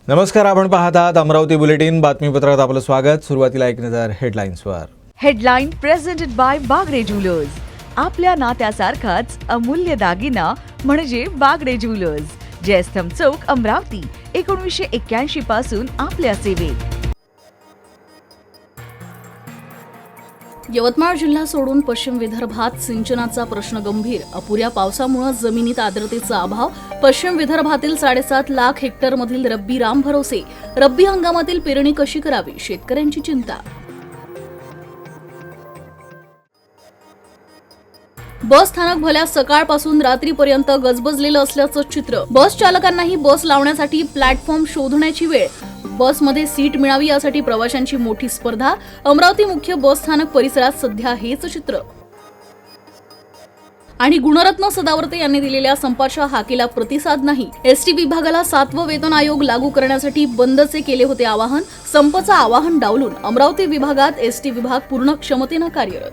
नमस्कार, आपण पाहत आहात अमरावती बुलेटिन बातमीपत्रात आपलं स्वागत. सुरुवातीला एक नजर हेडलाईन्सवर. Headline presented by Bagde jewellers. आपल्या नात्यासारखाच अमूल्य दागिना म्हणजे बागडे ज्वेलर्स. जयस्तंभ चौक, अमरावती. 1981 पासून आपल्या सेवेत. यवतमाळ जिल्हा सोडून पश्चिम विदर्भात सिंचनाचा प्रश्न गंभीर. अपुऱ्या पावसामुळे जमिनीत आर्द्रतेचा अभाव. पश्चिम विदर्भातील 7.5 लाख हेक्टरमधील रब्बी रामभरोसे. रब्बी हंगामातील पेरणी कशी करावी, शेतकऱ्यांची चिंता. बस स्थानक भल्या सकाळपासून रात्रीपर्यंत गजबजलेलं असल्याचं चित्र. बस चालकांनाही बस लावण्यासाठी प्लॅटफॉर्म शोधण्याची वेळ. बसमध्ये सीट मिळावी यासाठी प्रवाशांची मोठी स्पर्धा. अमरावती मुख्य बस स्थानक परिसरात सध्या हेच चित्र. आणि गुणरत्न सदावर्ते यांनी दिलेल्या संपाच्या हाकेला प्रतिसाद नाही. एसटी विभागाला 7वं वेतन आयोग लागू करण्यासाठी बंदचे केले होते आवाहन. संपचं आवाहन डावलून अमरावती विभागात एसटी विभाग पूर्ण क्षमतेनं कार्यरत.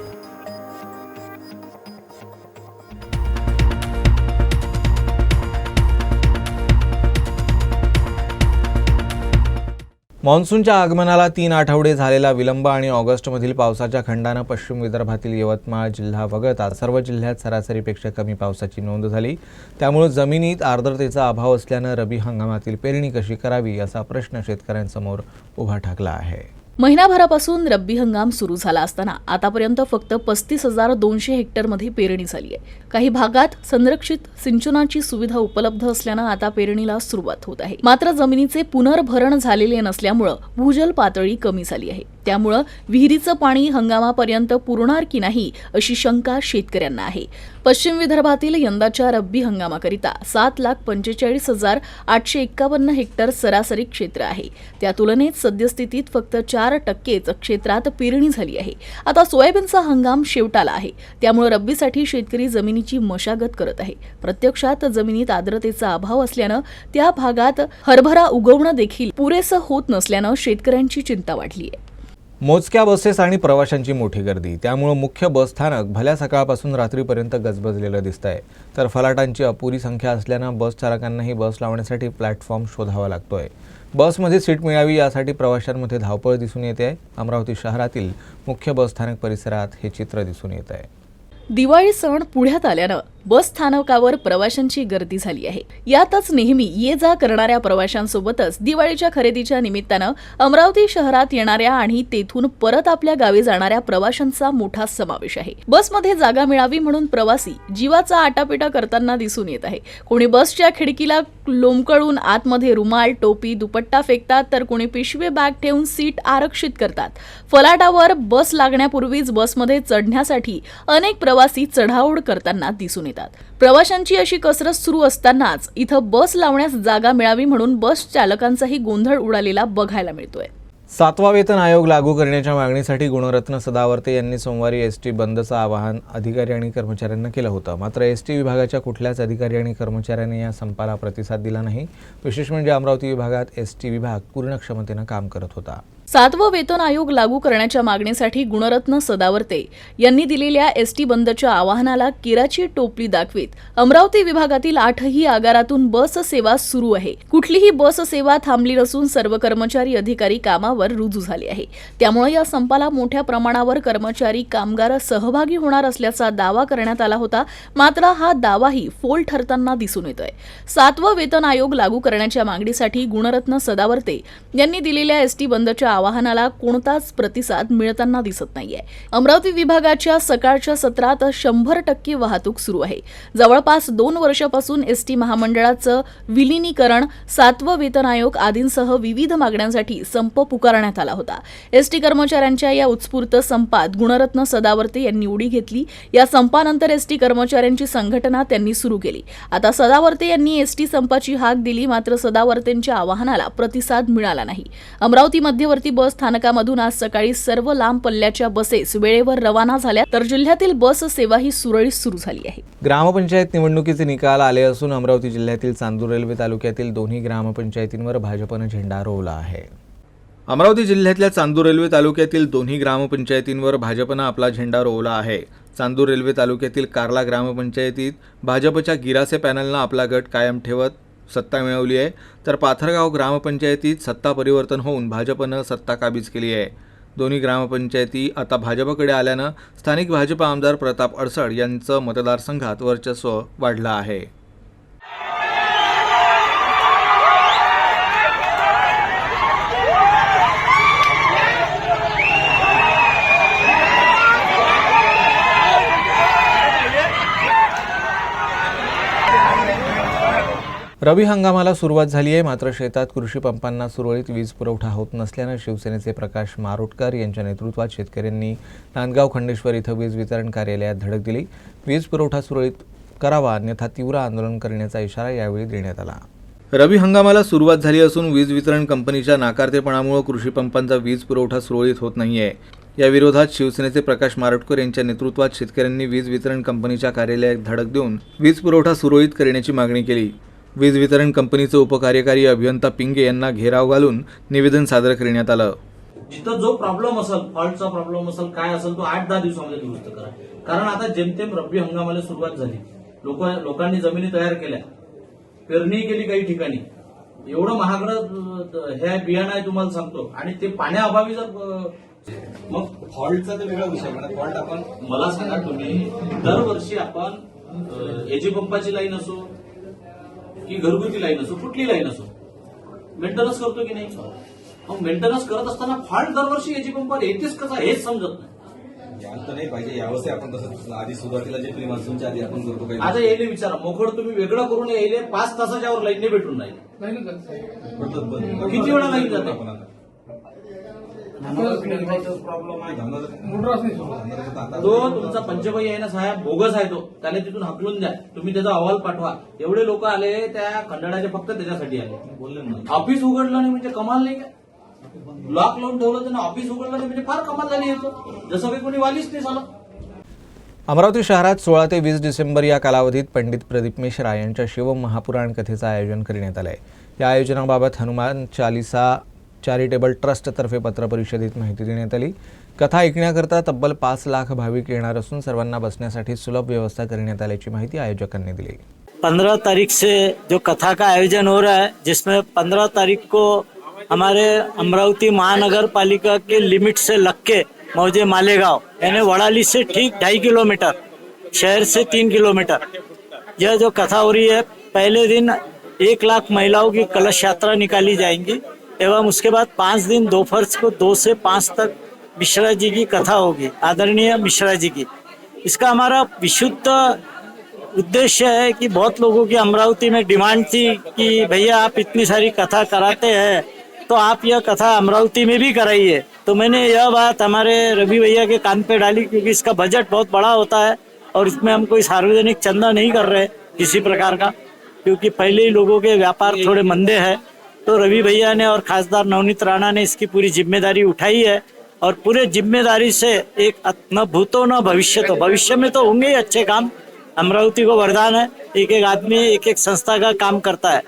मान्सूनच्या आगमनाला 3 आठवडे झालेला विलंब आणि ऑगस्टमधील पावसाच्या खंडानं पश्चिम विदर्भातील यवतमाळ जिल्हा वगळता सर्व जिल्ह्यात सरासरीपेक्षा कमी पावसाची नोंद झाली. त्यामुळे जमिनीत आर्द्रतेचा अभाव असल्यानं रब्बी हंगामातील पेरणी कशी करावी असा प्रश्न शेतकऱ्यांसमोर उभा ठाकला आहे. महिनाभरापासून रब्बी हंगाम सुरू झाला असताना आतापर्यंत फक्त 35,200 हेक्टरमध्ये पेरणी झाली आहे. काही भागात संरक्षित सिंचनाची सुविधा उपलब्ध असल्यानं आता पेरणीला सुरुवात होत आहे. मात्र जमिनीचे पुनर्भरण झालेले नसल्यामुळं भूजल पातळी कमी झाली आहे. त्यामुळं विहिरीचं पाणी हंगामापर्यंत पुरणार की नाही अशी शंका शेतकऱ्यांना आहे. पश्चिम विदर्भातील यंदाच्या रब्बी हंगामाकरिता 7,45,851 हेक्टर सरासरी क्षेत्र आहे. त्या तुलनेत सद्यस्थितीत फक्त 4% क्षेत्रात पेरणी झाली आहे. आता सोयाबीनचा हंगाम शेवटाला आहे. त्यामुळे रब्बीसाठी शेतकरी जमिनीची मशागत करत आहे. प्रत्यक्षात जमिनीत आर्द्रतेचा अभाव असल्यानं त्या भागात हरभरा उगवणं देखील पुरेसं होत नसल्यानं शेतकऱ्यांची चिंता वाढली आहे. मोजक्या बसेस आणि प्रवाशांची मोठी गर्दी. त्यामुळे मुख्य बस स्थानक भल्या सकाळपासून रात्रीपर्यंत गजबजलेलं दिसतंय. तर फलाटांची अपुरी संख्या असल्यानं बस चालकांनाही बस लावण्यासाठी प्लॅटफॉर्म शोधावा लागतोय. बसमध्ये सीट मिळावी यासाठी प्रवाशांमध्ये धावपळ दिसून येते आहे. अमरावती शहरातील मुख्य बस स्थानक परिसरात हे चित्र दिसून येत आहे. दिवाळी सण पुढ्यात आल्यानं बस स्थानकावर प्रवाशांची गर्दी झाली आहे. यातच नेहमी ये जा करणाऱ्या प्रवाशांसोबतच दिवाळीच्या खरेदीच्या निमित्तानं अमरावती शहरात येणाऱ्या आणि तेथून परत आपल्या गावी जाणाऱ्या प्रवाशांचा मोठा समावेश आहे. बसमध्ये जागा मिळावी म्हणून प्रवासी जीवाचा आटापिटा करताना दिसून येत आहे. कोणी बसच्या खिडकीला लोंबकळून आतमध्ये रुमाल, टोपी, दुपट्टा फेकतात, तर कोणी पिशवी बॅग ठेवून सीट आरक्षित करतात. फलाटावर बस लागण्यापूर्वीच बसमध्ये चढण्यासाठी अनेक प्रवासी चढाओढ करताना दिसून येतात. प्रवाशांची अशी कसरत सुरू असतानाच इथं बस लावण्यास जागा मिळावी म्हणून बस चालकांचाही गोंधळ उडालेला बघायला मिळतोय. 7वा वेतन आयोग लागू करण्याच्या मागणीसाठी गुणरत्न सदावर्ते यांनी सोमवारी एसटी बंदचं आवाहन अधिकारी आणि कर्मचाऱ्यांना केलं होतं. मात्र एसटी विभागाच्या कुठल्याच अधिकारी आणि कर्मचाऱ्यांनी या संपाला प्रतिसाद दिला नाही. विशेष म्हणजे अमरावती विभागात एसटी विभाग पूर्ण क्षमतेनं काम करत होता. 7वं वेतन आयोग लागू करण्याच्या मागणीसाठी गुणरत्न सदावर्ते यांनी दिलेल्या एसटी बंदच्या आवाहनाला केराची टोपली दाखवीत अमरावती विभागातील 8ही आगारातून बस सेवा सुरू आहे. कुठलीही बस सेवा थांबली नसून सर्व कर्मचारी अधिकारी कामावर रुजू झाले आहे. त्यामुळे या संपाला मोठ्या प्रमाणावर कर्मचारी कामगार सहभागी होणार असल्याचा दावा करण्यात आला होता. मात्र हा दावाही फोल ठरताना दिसून येतोय. 7वं वेतन आयोग लागू करण्याच्या मागणीसाठी गुणरत्न सदावर्ते यांनी दिलेल्या एसटी बंदच्या आवाहनाला कोणताच प्रतिसाद मिळताना दिसत नाहीये. अमरावती विभागाच्या सकाळच्या सत्रात 100% वाहतूक सुरू आहे. जवळपास 2 वर्षापासून एसटी महामंडळाचं विलिनीकरण, 7वं वेतन आयोग आदींसह विविध मागण्यांसाठी संप पुकारण्यात आला होता. एसटी कर्मचाऱ्यांच्या या उत्स्फूर्त संपात गुणरत्न सदावर्ते यांनी उडी घेतली. या संपानंतर एसटी कर्मचाऱ्यांची संघटना त्यांनी सुरू केली. आता सदावर्ते यांनी एसटी संपाची हाक दिली. मात्र सदावर्तेंच्या आवाहनाला प्रतिसाद मिळाला नाही. अमरावती मध्यवर्ती बस स्थानकामधून आज सकाळी सर्व लांब पल्ल्याच्या बसेस वेळेवर रवाना झाल्या, तर जिल्ह्यातील बस सेवा ही सुरळीत सुरू झाली आहे. ग्रामपंचायत निवडणुकीचे निकाल आले असून अमरावती जिल्ह्यातील चांदूर रेल्वे तालुक्यातील दोन्ही ग्रामपंचायतींवर भाजपनं झेंडा रोवला आहे. अमरावती जिल्ह्यातल्या चांदूर रेल्वे तालुक्यातील दोन्ही ग्रामपंचायतींवर भाजपनं आपला झेंडा रोवला आहे. चांदूर रेल्वे तालुक्यातील कार्ला ग्रामपंचायतीत भाजपच्या गिरासे पॅनलनं आपला गट कायम ठेवत सत्ता मिळवली आहे, तर पाथरगाव ग्रामपंचायतीत सत्ता परिवर्तन होऊन भाजपनं सत्ता काबीज केली आहे. दोन्ही ग्रामपंचायती आता भाजपकडे आल्यानं स्थानिक भाजप आमदार प्रताप अडसड यांचं मतदारसंघात वर्चस्व वाढलं आहे. रबी हंगामाला सुरुवात झाली आहे, मात्र शेतात कृषी पंपांना सुरळीत वीज पुरवठा होत नसल्यानं शिवसेनेचे प्रकाश मारोटकर यांच्या नेतृत्वात शेतकऱ्यांनी नांदगाव खंडेश्वर इथं वीज वितरण कार्यालयात धडक दिली. वीज पुरवठा सुरळीत करावा, अन्यथा तीव्र आंदोलन करण्याचा इशारा यावेळी देण्यात आला. रबी हंगामाला सुरुवात झाली असून वीज वितरण कंपनीच्या नाकारतेपणामुळे कृषी पंपांचा वीज पुरवठा सुरळीत होत नाहीये. या विरोधात शिवसेनेचे प्रकाश मारोटकर यांच्या नेतृत्वात शेतकऱ्यांनी वीज वितरण कंपनीच्या कार्यालयात धडक देऊन वीज पुरवठा सुरळीत करण्याची मागणी केली. वीज वितरण कंपनीचे उपकार्यकारी अभियंता पिंगे यांना घेराव घालून निवेदन सादर करण्यात आलं. जिथं जो प्रॉब्लेम असेल, फॉल्टचा प्रॉब्लेम असेल, काय असेल तो 8-10 दिवसामध्ये दुरुस्त करा. कारण आता जेमतेम रब्बी हंगामाला सुरुवात झाली, लोकांनी जमिनी तयार केल्या, पेरणी केली काही ठिकाणी. एवढं महागडं हे बियाणं आहे तुम्हाला सांगतो, आणि ते पाण्याअभावी जर मग फॉल्टचा तर वेगळा विषय आहे. फॉल्ट आपण मला सांगा, तुम्ही दरवर्षी आपण एजी पंपाची लाईन असो की घरगुती लाईन असो, कुठली लाईन असो, मेंटेनन्स करतो की नाही? मग मेंटेनन्स करत असताना फॉल्ट दरवर्षी एजी पंपावर येतेच कसा हेच समजत नाही. यायला तर नाही पाहिजे. यावर्षी आपण तसं आधी सुरुवातीला जे प्री मान्सूनच्या आधी आपण करतो काही आता यायले विचारा, मोकळ तुम्ही वेगळं करून यायले 5 तासाच्या वर लाईनने भेटून राहिले. किती वेळा लाईन जाते? आपण आता तो तुमचा पंचबाई आहे ना साहेब, बोगस आहे तो, त्याला तिथून हाकलून द्या. तुम्ही त्याचा अहवाल पाठवा. एवढे लोक आले त्या खंडाळ्याचे फक्त त्याच्यासाठी आले. बोलले ना, ऑफिस उघडलं नाही म्हणजे कमाल नाही का? लॉक लावून ठेवलं त्यांना, ऑफिस उघडलं नाही म्हणजे फार कमाल झाली याचं. जसं काही कोणी वालीच नाही झालं. अमरावती शहरात 16 ते 20 डिसेंबर या कालावधीत पंडित प्रदीप मिश्रा यांच्या शिव महापुराण कथेचं आयोजन करण्यात आलं आहे. या आयोजनाबाबत हनुमान चालिसा चॅरिटेबल ट्रस्टतर्फे पत्रपरिषदेत माहिती देण्यात आली. कथा ऐकण्याकरता तब्बल 5 लाख भाविक येणार असून सर्वांना बसण्यासाठी सुलभ व्यवस्था करण्यात आल्याची माहिती आयोजकांनी दिली. 15 तारीख से जो कथा का आयोजन हो रहा है, जिसमें 15 तारीख को हमारे अमरावती महानगर पालिका के लिमिट से लग के मौजे मालेगांव यानी वड़ाली से ठीक 2.5 किलोमीटर, शहर से 3 किलोमीटर, यह जो कथा हो रही है, पहले दिन 1 लाख महिलाओं की कलश यात्रा निकाली जाएंगी एवं उसके बाद 5 दिन दोपहर को 2 से 5 तक मिश्रा जी की कथा होगी, आदरणीय मिश्रा जी की. इसका हमारा विशुद्ध उद्देश्य है कि बहुत लोगों की अमरावती में डिमांड थी कि भैया आप इतनी सारी कथा कराते हैं तो आप यह कथा अमरावती में भी कराइए. तो मैंने यह बात हमारे रवि भैया के कान पे डाली, क्योंकि इसका बजट बहुत बड़ा होता है और इसमें हम कोई सार्वजनिक चंदा नहीं कर रहे किसी प्रकार का, क्योंकि पहले ही लोगों के व्यापार थोड़े मंदे हैं. तो रवि भैया ने और खासदार नवनीत राणा ने इसकी पूरी जिम्मेदारी उठाई है और पूरे जिम्मेदारी से एक न भूतो न भविष्य, तो भविष्य में तो होंगे ही अच्छे काम. अमरावती को वरदान है, एक एक आदमी एक एक संस्था का काम करता है,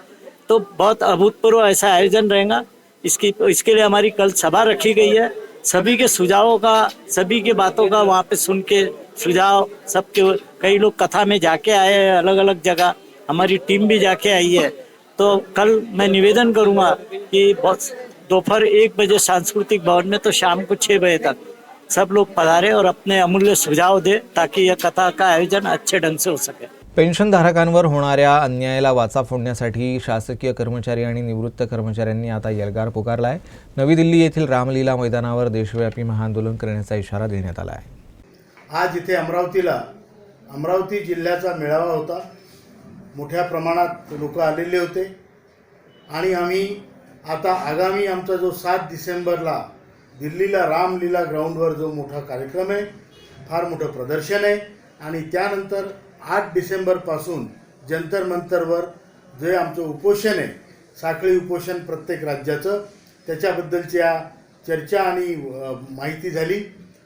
तो बहुत अभूतपूर्व ऐसा आयोजन रहेगा. इसके लिए हमारी कल सभा रखी गई है. सभी के सुझावों का, सभी के बातों का वहाँ पे सुन के सुझाव सबके, कई लोग कथा में जाके आए हैं अलग अलग जगह, हमारी टीम भी जाके आई है. तो कल मैं निवेदन करूंगा कि दोपहर 1 बजे सांस्कृतिक भवन में तो शाम को 6 बजे तक सब लोग पधारे और अपने अमूल्य सुझाव दे, ताकि यह कथा का आयोजन अच्छे ढंग से हो सके. पेन्शनधारकांवर होणाऱ्या अन्यायाला वाचा फोडण्यासाठी शासकीय कर्मचारी आणि निवृत्त कर्मचाऱ्यांनी आता एल्गार पुकारला आहे. नवी दिल्ली येथील रामलीला मैदानावर देशव्यापी महाआंदोलन करण्याचा इशारा देण्यात आला आहे. आज इथे अमरावती जिल्ह्याचा मेळावा होता. मोठ्या प्रमाणात लोक आलेले होते आणि आम्ही आता आगामी आमचा जो 7 डिसेंबरला दिल्लीला रामलीला ग्राउंडवर जो मोठा कार्यक्रम आहे, फार मोठं प्रदर्शन आहे, आणि त्यानंतर 8 डिसेंबरपासून जंतर मंतरवर जे आमचं उपोषण आहे, साखळी उपोषण प्रत्येक राज्याचं, त्याच्याबद्दलच्या चर्चा आणि माहिती झाली.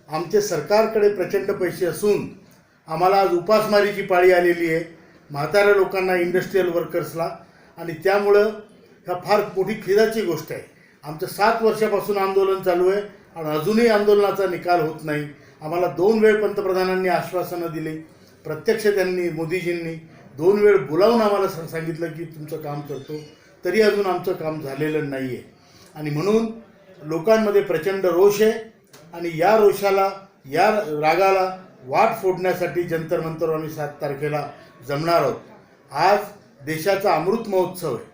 आमचे सरकारकडे प्रचंड पैसे असून आम्हाला आज उपासमारीची पाळी आलेली आहे, म्हाताऱ्या लोकांना, इंडस्ट्रीयल वर्कर्सला, आणि त्यामुळं ह्या फार मोठी खेदाची गोष्ट आहे. आमचं 7 वर्षापासून आंदोलन चालू आहे आणि अजूनही आंदोलनाचा निकाल होत नाही. आम्हाला 2 वेळ पंतप्रधानांनी आश्वासनं दिली, प्रत्यक्ष त्यांनी, मोदीजींनी 2 वेळ बोलावून आम्हाला सांगितलं की तुमचं काम करतो, तरी अजून आमचं काम झालेलं नाही आहे. आणि म्हणून लोकांमध्ये प्रचंड रोष आहे आणि या रोषाला, या रागाला वाट फोडण्यासाठी जंतर मंतरवर आम्ही 7 तारखेला जमणार आहोत. आज देशाचा अमृत महोत्सव आहे,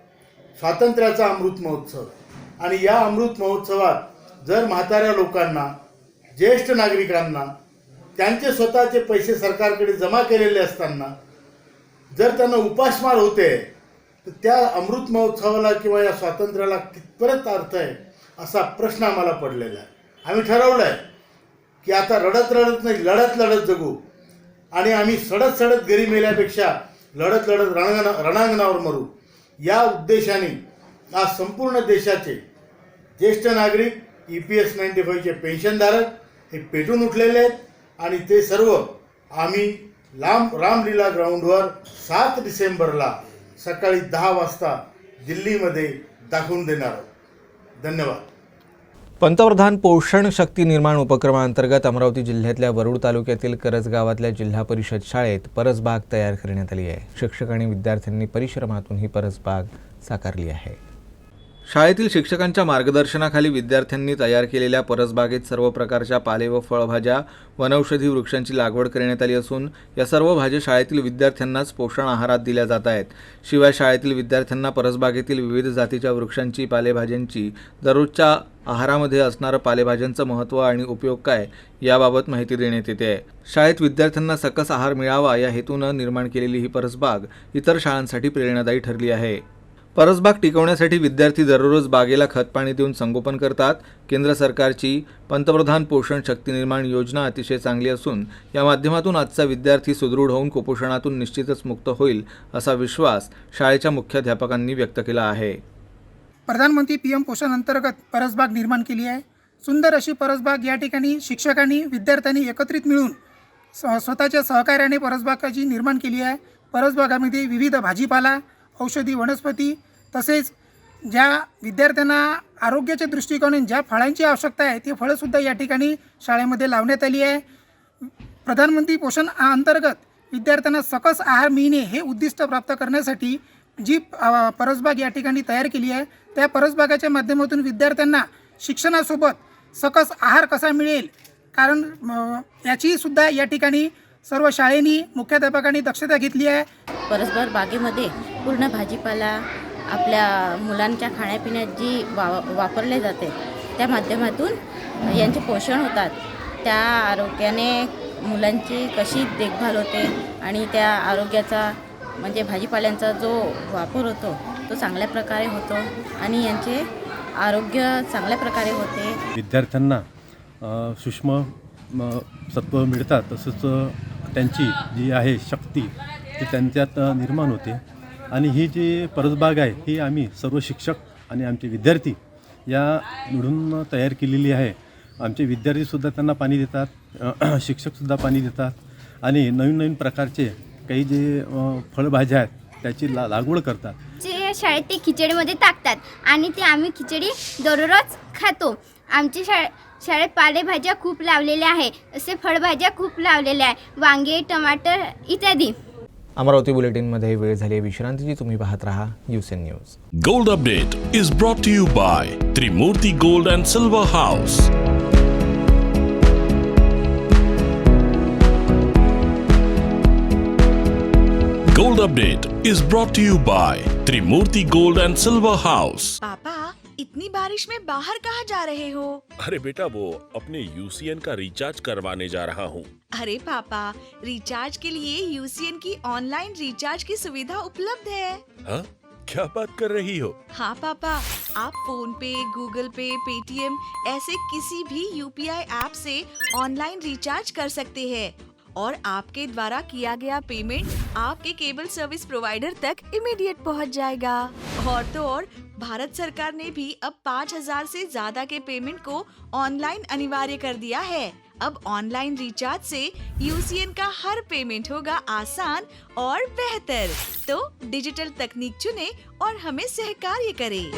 स्वातंत्र्याचा अमृत महोत्सव आहे. आणि या अमृत महोत्सवात जर म्हाताऱ्या लोकांना, ज्येष्ठ नागरिकांना त्यांचे स्वतःचे पैसे सरकारकडे जमा केलेले असताना जर त्यांना उपासमार होते, तर त्या अमृत महोत्सवाला किंवा या स्वातंत्र्याला कितपर्यंत अर्थ आहे असा प्रश्न आम्हाला पडलेला आहे. आम्ही ठरवलं आहे की आता रडत रडत नाही, लढत लढत जगू. आणि आम्ही सडत सडत घरी मेल्यापेक्षा लढत लढत रणांगणावर मरू, या उद्देशाने आज संपूर्ण देशाचे ज्येष्ठ नागरिक, EPS 95चे पेन्शनधारक हे पेटून उठलेले आहेत. आणि ते सर्व आम्ही रामलीला ग्राउंडवर 7 डिसेंबरला सकाळी 10 वाजता दिल्लीमध्ये दाखवून देणार आहोत. धन्यवाद. पंतप्रधान पोषण शक्ती निर्माण उपक्रमांतर्गत अमरावती जिल्ह्यातल्या वरुड तालुक्यातील करज गावातल्या जिल्हा परिषद शाळेत परसबाग तयार करण्यात आली आहे. शिक्षक आणि विद्यार्थ्यांनी परिश्रमातून ही परसबाग साकारली आहे. शाळेतील शिक्षकांच्या मार्गदर्शनाखाली विद्यार्थ्यांनी तयार केलेल्या परसबागेत सर्व प्रकारच्या पाले व फळभाज्या, वनौषधी वृक्षांची लागवड करण्यात आली असून या सर्व भाज्या शाळेतील विद्यार्थ्यांनाच पोषण आहारात दिल्या जात आहेत. शिवाय शाळेतील विद्यार्थ्यांना परसबागेतील विविध जातीच्या वृक्षांची, पालेभाज्यांची, दररोजच्या आहारामध्ये असणारं पालेभाज्यांचं महत्त्व आणि उपयोग काय याबाबत माहिती देण्यात येते आहे. शाळेत विद्यार्थ्यांना सकस आहार मिळावा या हेतूनं निर्माण केलेली ही परसबाग इतर शाळांसाठी प्रेरणादायी ठरली आहे. परसबाग टिकवण्यासाठी विद्यार्थी दररोज बागेला खत पाणी देऊन संगोपन करतात. केंद्र सरकारची पंतप्रधान पोषण शक्ती निर्माण योजना अतिशय चांगली असून या माध्यमातून आजचा विद्यार्थी सुदृढ होऊन कुपोषणातून निश्चितच मुक्त होईल असा विश्वास शाळेच्या मुख्याध्यापकांनी व्यक्त केला आहे. प्रधानमंत्री PM पोषण अंतर्गत परसबाग निर्माण केली आहे. सुंदर अशी परसबाग या ठिकाणी शिक्षकांनी, विद्यार्थ्यांनी एकत्रित मिळून स्वतःच्या सहकार्याने परसबागाची निर्माण केली आहे. परसबागामध्ये विविध भाजीपाला, औषधी वनस्पती तसेच ज्या विद्यार्थ्यांना आरोग्याच्या दृष्टिकोनाने ज्या फळांची आवश्यकता आहे ते फळंसुद्धा या ठिकाणी शाळेमध्ये लावण्यात आली आहे. प्रधानमंत्री पोषण अंतर्गत विद्यार्थ्यांना सकस आहार मिळणे हे उद्दिष्ट प्राप्त करण्यासाठी जी परसबाग या ठिकाणी तयार केली आहे, त्या परसबागाच्या माध्यमातून विद्यार्थ्यांना शिक्षणासोबत सकस आहार कसा मिळेल, कारण याचीसुद्धा या ठिकाणी सर्व शाळेनी, मुख्याध्यापकांनी दक्षता घेतली आहे. परसबाग बागेमध्ये पूर्ण भाजीपाला आपल्या मुलांच्या खाण्यापिण्यात जी वापरले जाते त्या माध्यमातून यांचे पोषण होतात. त्या आरोग्याने मुलांची कशी देखभाल होते आणि त्या आरोग्याचा म्हणजे भाजीपाल्यांचा जो वापर होतो तो चांगल्या प्रकारे होतो आणि यांचे आरोग्य चांगल्या प्रकारे होते. विद्यार्थ्यांना सूक्ष्म सत्व मिळतात, तसंच त्यांची जी आहे शक्ती ती त्यांच्यात निर्माण होते. आणि ही जी परसबाग आहे ही आम्ही सर्व शिक्षक आणि आमचे विद्यार्थी या मिळून तयार केलेली आहे. आमचे विद्यार्थीसुद्धा त्यांना पाणी देतात, शिक्षकसुद्धा पाणी देतात आणि नवीन नवीन प्रकारचे काही जे फळभाज्या आहेत त्याची लागवड करतात. जे शाळेत ते खिचडीमध्ये टाकतात आणि ते आम्ही खिचडी दररोज खातो. आमची शाळेत पालेभाज्या खूप लावलेल्या आहे, असे फळभाज्या खूप लावलेल्या आहे, वांगे, टमाटर इत्यादी. अमरावती बुलेटिनमध्ये वेळ झाली विश्रांतीची. तुम्ही पाहत रहा UCN news. Gold Update is brought to you by Trimurti Gold and Silver House. Gold Update is brought to you by Trimurti Gold and Silver House. पापा, इतनी बारिश में बाहर कहाँ जा रहे हो? अरे बेटा, वो अपने UCN का रिचार्ज करवाने जा रहा हूँ. अरे पापा, रिचार्ज के लिए UCN की ऑनलाइन रिचार्ज की सुविधा उपलब्ध है. हाँ, क्या बात कर रही हो? हाँ पापा, आप फोन पे, गूगल पे, पेटीएम ऐसे किसी भी UPI ऐप से ऑनलाइन रिचार्ज कर सकते हैं और आपके द्वारा किया गया पेमेंट आपके केबल सर्विस प्रोवाइडर तक इमीडिएट पहुंच जाएगा. और तो और भारत सरकार ने भी अब 5,000 से ज्यादा के पेमेंट को ऑनलाइन अनिवार्य कर दिया है. अब ऑनलाइन रिचार्ज से UCN का हर पेमेंट होगा आसान और बेहतर. तो डिजिटल तकनीक चुने और हमें सहकार्य करें.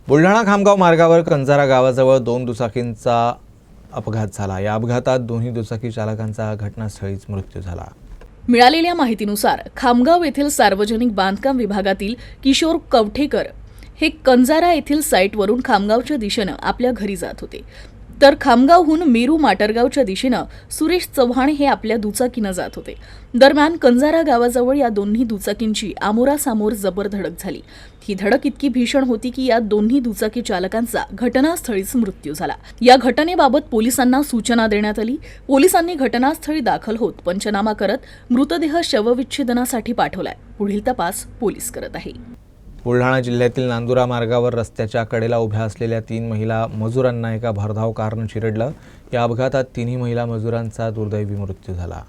बुलढाणा खामगाव मार्गावर कंजारा गावाजवळ 2 दुचाकींचा अपघात झाला. या अपघातात दोन्ही दुचाकी चालकांचा घटनास्थळीच मृत्यू झाला. मिळालेल्या माहितीनुसार खामगाव येथील सार्वजनिक बांधकाम विभागातील किशोर कवठेकर हे कंजारा येथील साईटवरून खामगावच्या दिशेनं आपल्या घरी जात होते, तर खामगावहून मेरू माटरगावच्या दिशेनं सुरेश चव्हाण हे आपल्या दुचाकीनं जात होते. दरम्यान कंजारा गावाजवळ या दोन्ही दुचाकींची आमोरासामोर जबर धडक झाली. ही धडक इतकी भीषण होती की या दोन्ही दुचाकी चालकांचा घटनास्थळीच मृत्यू झाला. या घटनेबाबत पोलिसांना सूचना देण्यात आली. पोलिसांनी घटनास्थळी दाखल होत पंचनामा करत मृतदेह शवविच्छेदनासाठी पाठवलाय. पुढील तपास पोलीस करत आहे. बुलढाणा जिल्ह्यातील नांदुरा मार्गावर रस्त्याच्या कडेला उभ्या असलेल्या 3 महिला मजुरांना एका भरधाव कारनं चिरडलं. या अपघातात 3 महिला मजुरांचा दुर्दैवी मृत्यू झाला.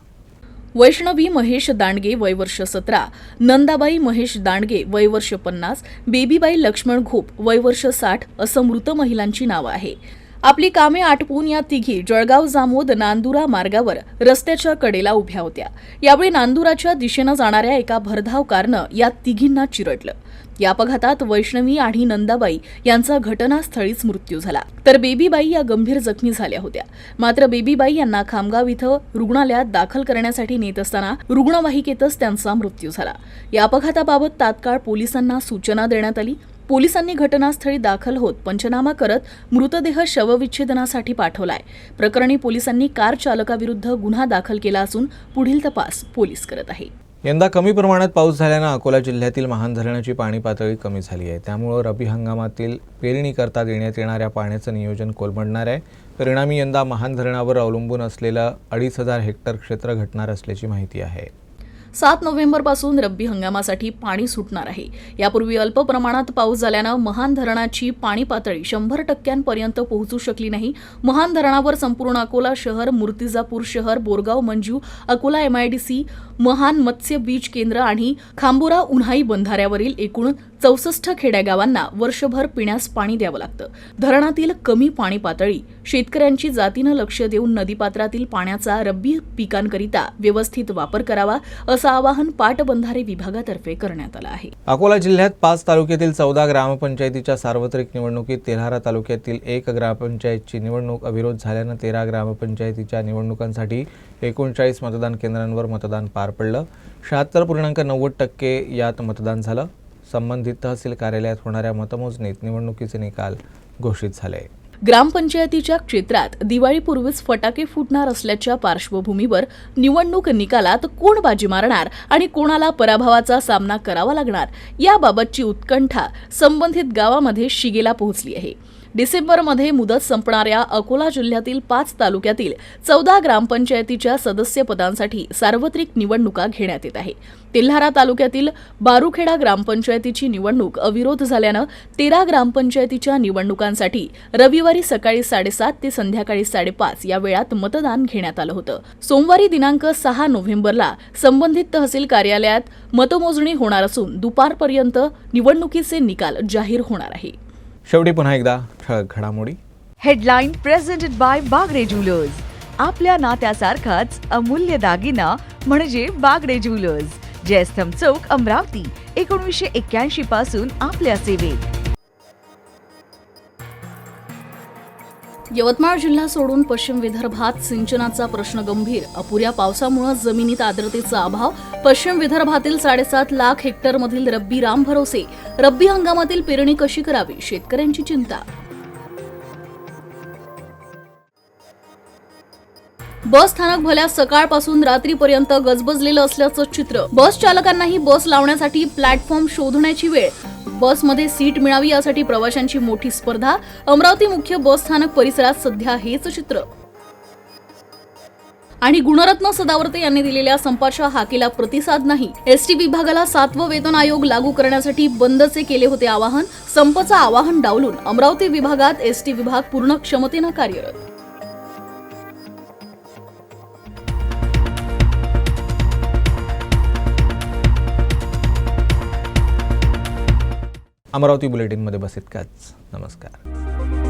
वैष्णवी महेश दांडगे वय वर्ष 17, नंदाबाई महेश दांडगे वय वर्ष 50, बेबीबाई लक्ष्मण घोप वय वर्ष 60 असं मृत महिलांची नावं आहे. आपली कामे आटपून या तिघी जळगाव जामोद नांदुरा मार्गावर रस्त्याच्या कडेला उभ्या होत्या. यावेळी नांदुराच्या दिशेनं जाणाऱ्या एका भरधाव कारनं या तिघींना चिरडलं. या अपघातात वैष्णवी आणि नंदाबाई यांचा घटनास्थळीच मृत्यू झाला, तर बेबीबाई या गंभीर जखमी झाल्या होत्या. मात्र बेबीबाई यांना खामगाव इथं रुग्णालयात दाखल करण्यासाठी नेत असताना रुग्णवाहिकेतच त्यांचा मृत्यू झाला. या अपघाताबाबत तात्काळ पोलिसांना सूचना देण्यात आली. पोलिसांनी घटनास्थळी दाखल होत पंचनामा करत मृतदेह शवविच्छेदनासाठी पाठवलाय. प्रकरणी पोलिसांनी कार चालकाविरुद्ध गुन्हा दाखल केला असून पुढील तपास पोलीस करत आहे. यंदा कमी प्रमाणात पाऊस झाल्यानं अकोला जिल्ह्यातील महान धरणाची पाणी पातळी कमी झाली आहे. त्यामुळे रब्बी हंगामातील पेरणीकरता देण्यात येणाऱ्या पाण्याचं नियोजन कोलमडणार आहे. परिणामी यंदा महान धरणावर अवलंबून असलेलं 2,500 हेक्टर क्षेत्र घटणार असल्याची माहिती आहे. 7 नोव्हेंबरपासून रब्बी हंगामासाठी पाणी सुटणार आहे. यापूर्वी अल्प प्रमाणात पाऊस झाल्यानं महान धरणाची पाणी पातळी 100% पोहोचू शकली नाही. महान धरणावर संपूर्ण अकोला शहर, मूर्तिजापूर शहर, बोरगाव मंजू, अकोला MIDC, महान मत्स्य बीज केंद्र आणि खांबोरा उन्हाई बंधाऱ्यावरील एकूण 64 खेड्यागावांना वर्षभर पिण्यास पाणी द्यावं लागतं. धरणातील कमी पाणी पातळी शेतकऱ्यांची जातीनं लक्ष देऊन नदीपात्रातील पाण्याचा रब्बी पिकांकरिता व्यवस्थित वापर करावा असं आवाहन पाटबंधारे विभागातर्फे करण्यात आलं आहे. अकोला जिल्ह्यात 5 तालुक्यातील 14 ग्रामपंचायतीच्या सार्वत्रिक निवडणुकीत तेल्हारा तालुक्यातील 1 ग्रामपंचायतची निवडणूक अविरोध झाल्यानं 13 ग्रामपंचायतीच्या निवडणुकांसाठी 39 मतदान केंद्रांवर मतदान पार पडलं. 76.90% यात मतदान झालं. संबंधित तहसील कार्यालयात होणाऱ्या मतमोजणीत निवडणुकीचे निकाल घोषित झाले. ग्रामपंचायतीच्या क्षेत्रात दिवाळीपूर्वीच फटाके फुटणार असल्याच्या पार्श्वभूमीवर निवडणूक निकालात कोण बाजी मारणार आणि कोणाला पराभवाचा सामना करावा लागणार याबाबतची उत्कंठा संबंधित गावामध्ये शिगेला पोहोचली आहे. डिसेंबरमध्ये मुदत संपणाऱ्या अकोला जिल्ह्यातील 5 तालुक्यातील 14 ग्रामपंचायतीच्या सदस्यपदांसाठी सार्वत्रिक निवडणुका घेण्यात येत आहे. तेल्हारा तालुक्यातील बारूखेडा ग्रामपंचायतीची निवडणूक अविरोध झाल्यानं 13 ग्रामपंचायतीच्या निवडणुकांसाठी रविवारी सकाळी 7:30 ते संध्याकाळी 5:30 या वेळात मतदान घेण्यात आलं होतं. सोमवारी दिनांक 6 नोव्हेंबरला संबंधित तहसील कार्यालयात मतमोजणी होणार असून दुपारपर्यंत निवडणुकीचे निकाल जाहीर होणार आहे. शेवटी पुन्हा एकदा ठळक घडामोडी. Headline presented by Bagde jewellers. आपल्या नात्यासारखाच अमूल्य दागिना म्हणजे बागडे ज्वेलर्स. जयस्तंभ चौक, अमरावती. 1981 पासून आपल्या सेवेत. यवतमाळ जिल्हा सोडून पश्चिम विदर्भात सिंचनाचा प्रश्न गंभीर. अपुऱ्या पावसामुळे जमिनीत आर्द्रतेचा अभाव. पश्चिम विदर्भातील 7.5 लाख हेक्टरमधील रब्बी रामभरोसे. रब्बी हंगामातील पेरणी कशी करावी, शेतकऱ्यांची चिंता. बस स्थानक भल्या सकाळपासून रात्रीपर्यंत गजबजलेलं असल्याचं चित्र. बस चालकांनाही बस लावण्यासाठी प्लॅटफॉर्म शोधण्याची वेळ. बसमध्ये सीट मिळावी यासाठी प्रवाशांची मोठी स्पर्धा. अमरावती मुख्य बस स्थानक परिसरात सध्या हेच चित्र. आणि गुणरत्न सदावर्ते यांनी दिलेल्या संपाच्या हाकेला प्रतिसाद नाही. एसटी विभागाला 7वं वेतन आयोग लागू करण्यासाठी बंदचे केले होते आवाहन. संपाचं आवाहन डावलून अमरावती विभागात एसटी विभाग पूर्ण क्षमतेनं कार्यरत. अमरावती बुलेटिनमध्ये बस इतकाच. नमस्कार.